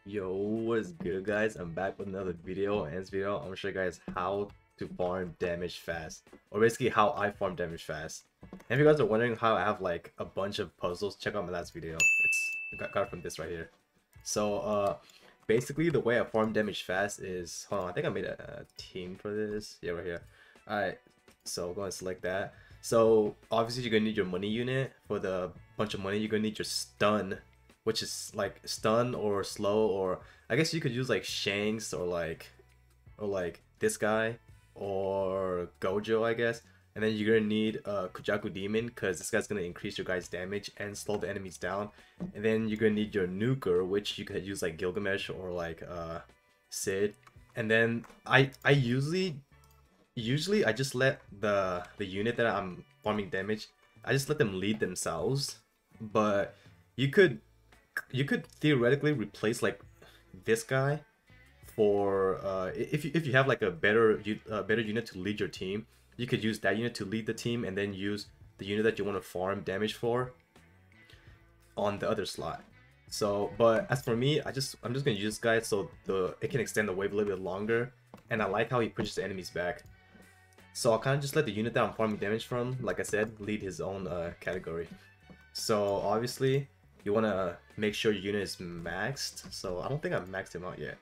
Yo, what's good guys? I'm back with another video, and in this video I'm gonna show you guys how to farm damage fast, or basically how I farm damage fast. And if you guys are wondering how I have like a bunch of puzzles, check out my last video. Got it from this right here. So basically the way I farm damage fast is, hold on, I think I made a team for this. Yeah, right here. Alright, so go and select that. So obviously you're gonna need your money unit. For the bunch of money, you're gonna need your stun, which is like stun or slow, or I guess you could use like Shanks or like this guy or Gojo, I guess. And then you're gonna need Kujaku Demon, because this guy's gonna increase your guys' damage and slow the enemies down. And then you're gonna need your Nuker, which you could use like Gilgamesh or like Sid. And then I usually I just let the unit that I'm farming damage, I just let them lead themselves. But you could theoretically replace like this guy for if you have like a better unit to lead your team. You could use that unit to lead the team, and then use the unit that you want to farm damage for on the other slot. So, but as for me, I'm just gonna use this guy so it can extend the wave a little bit longer, and I like how he pushes the enemies back. So I'll kind of just let the unit that I'm farming damage from, like I said, lead his own category. So obviously, you want to make sure your unit is maxed. So I don't think I've maxed him out yet.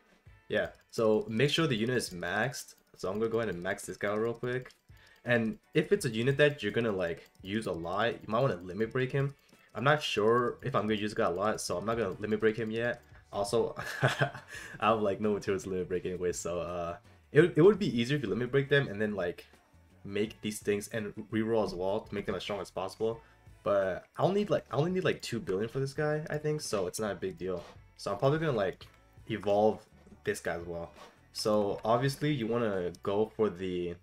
Yeah, so make sure the unit is maxed. So I'm going to go ahead and max this guy real quick. And if it's a unit that you're going to like use a lot, you might want to limit break him. I'm not sure if I'm going to use this guy a lot, so I'm not going to limit break him yet. Also, I have like no materials to limit break anyway, so it would be easier if you limit break them and then like make these things and reroll as well to make them as strong as possible. But I only need like 2 billion for this guy, I think, so it's not a big deal. So I'm probably gonna like evolve this guy as well. So obviously you want to go for the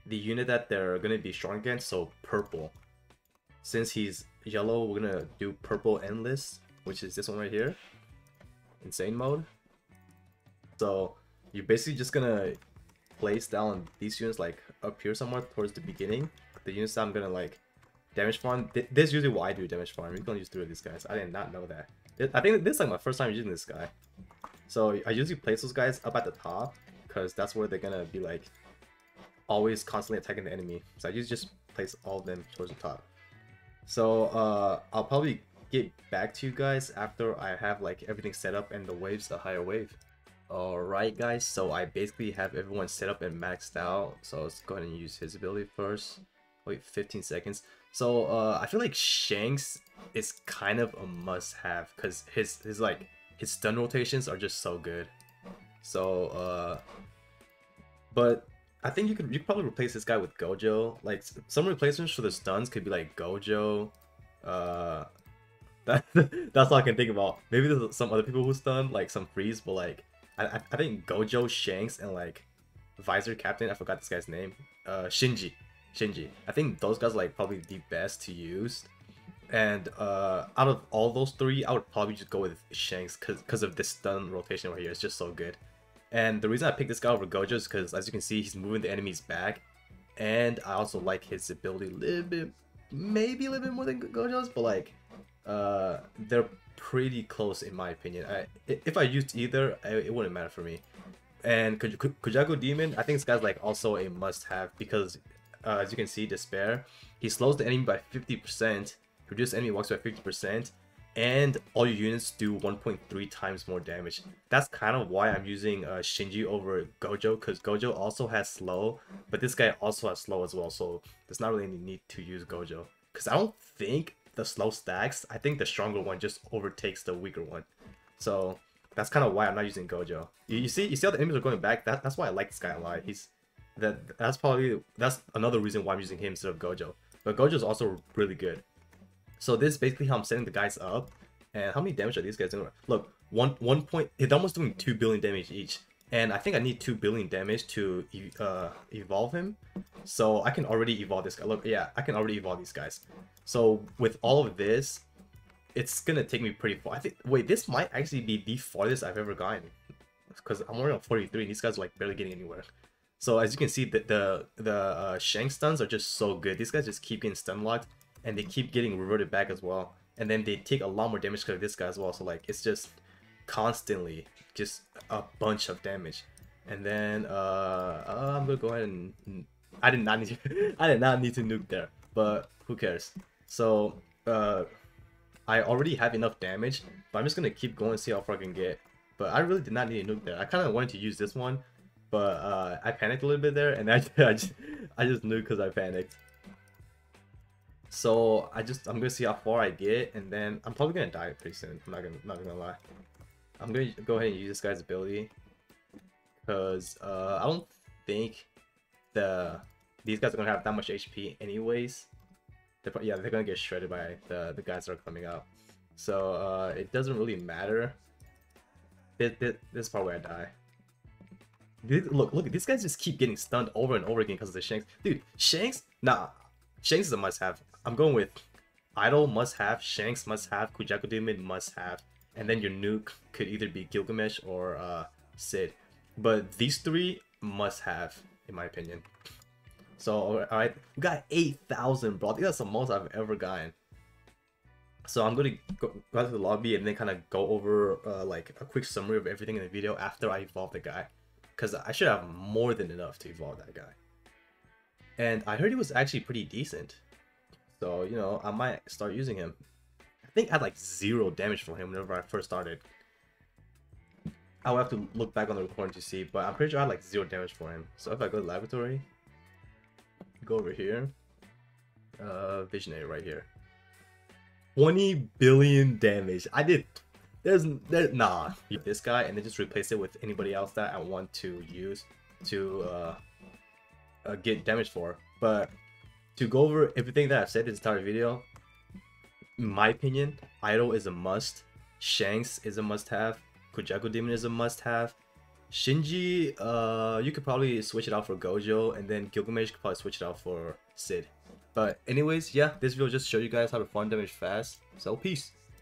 unit that they're gonna be strong against, so purple. Since he's yellow, we're gonna do purple endless, which is this one right here, insane mode. So you're basically just gonna place down these units like up here somewhere towards the beginning. The units that I'm gonna like damage farm. This is usually what I do, damage farm. You can use 3 of these guys. I did not know that. I think this is like my first time using this guy. So I usually place those guys up at the top, because that's where they're gonna be like always constantly attacking the enemy. So I usually just place all of them towards the top. So I'll probably get back to you guys after I have like everything set up and the wave's a higher wave. Alright guys, so I basically have everyone set up and maxed out. So let's go ahead and use his ability first. Wait, 15 seconds. So I feel like Shanks is kind of a must-have, because his stun rotations are just so good. So but I think you could probably replace this guy with Gojo. Like some replacements for the stuns could be like Gojo. That's all I can think about. Maybe there's some other people who stun, like some freeze, but like I think Gojo, Shanks, and like Visor Captain, I forgot this guy's name. Shinji. I think those guys are like probably the best to use. And out of all those 3, I would probably just go with Shanks because of this stun rotation right here. It's just so good. And the reason I picked this guy over Gojo is because, as you can see, he's moving the enemies back. And I also like his ability a little bit, maybe a little bit more than Gojo's, but like they're pretty close in my opinion. If I used either, it wouldn't matter for me. And Kujaku Demon, I think this guy's like also a must-have, because as you can see, Despair, he slows the enemy by 50%, reduces enemy walks by 50%, and all your units do 1.3 times more damage. That's kind of why I'm using Shinji over Gojo, because Gojo also has slow, but this guy also has slow as well, so there's not really any need to use Gojo. Because I don't think the slow stacks, I think the stronger one just overtakes the weaker one. So that's kind of why I'm not using Gojo. You see how the enemies are going back? That's why I like this guy a lot. That's another reason why I'm using him instead of Gojo. But Gojo is also really good. So this is basically how I'm setting the guys up. And how many damage are these guys doing? Look, one point, it's almost doing 2 billion damage each. And I think I need 2 billion damage to evolve him. So I can already evolve this guy. Look, yeah, I can already evolve these guys. So with all of this, it's gonna take me pretty far. I think, wait, this might actually be the farthest I've ever gotten, because I'm already on 43 and these guys are like barely getting anywhere. So as you can see, the Shank stuns are just so good. These guys just keep getting stun locked, and they keep getting reverted back as well. And then they take a lot more damage because of this guy as well. So like, it's just constantly, just a bunch of damage. And then I'm gonna go ahead and I did not need to, I did not need to nuke there, but who cares? So I already have enough damage, but I'm just gonna keep going and see how far I can get. But I really did not need a nuke there. I kind of wanted to use this one, but I panicked a little bit there, and I just nuked because I panicked. So I'm gonna see how far I get, and then I'm probably gonna die pretty soon. I'm not gonna lie. I'm gonna go ahead and use this guy's ability, because I don't think these guys are gonna have that much HP anyways. Yeah, they're gonna get shredded by the guys that are coming out. So it doesn't really matter. This is probably where I die. Look, these guys just keep getting stunned over and over again because of the Shanks. Dude, Shanks? Nah, Shanks is a must-have. I'm going with Idol must-have, Shanks must-have, Kujaku Demon must-have, and then your nuke could either be Gilgamesh or Sid. But these three must-have, in my opinion. So, alright, we got 8,000, bro. I think that's the most I've ever gotten. So I'm going to go to the lobby and then kind of go over like a quick summary of everything in the video after I evolve the guy. Because I should have more than enough to evolve that guy. And I heard he was actually pretty decent. So, you know, I might start using him. I think I had like 0 damage from him whenever I first started. I will have to look back on the recording to see, but I'm pretty sure I had like 0 damage for him. So if I go to laboratory, go over here, Visionary right here. 20 billion damage. I did. Nah. This guy and then just replace it with anybody else that I want to use to get damage for. But to go over everything that I've said this entire video, in my opinion, Idol is a must. Shanks is a must-have. Kujaku Demon is a must-have. Shinji, you could probably switch it out for Gojo, and then Gilgamesh could probably switch it out for Sid. But anyways, yeah, this video just showed you guys how to farm damage fast. So peace.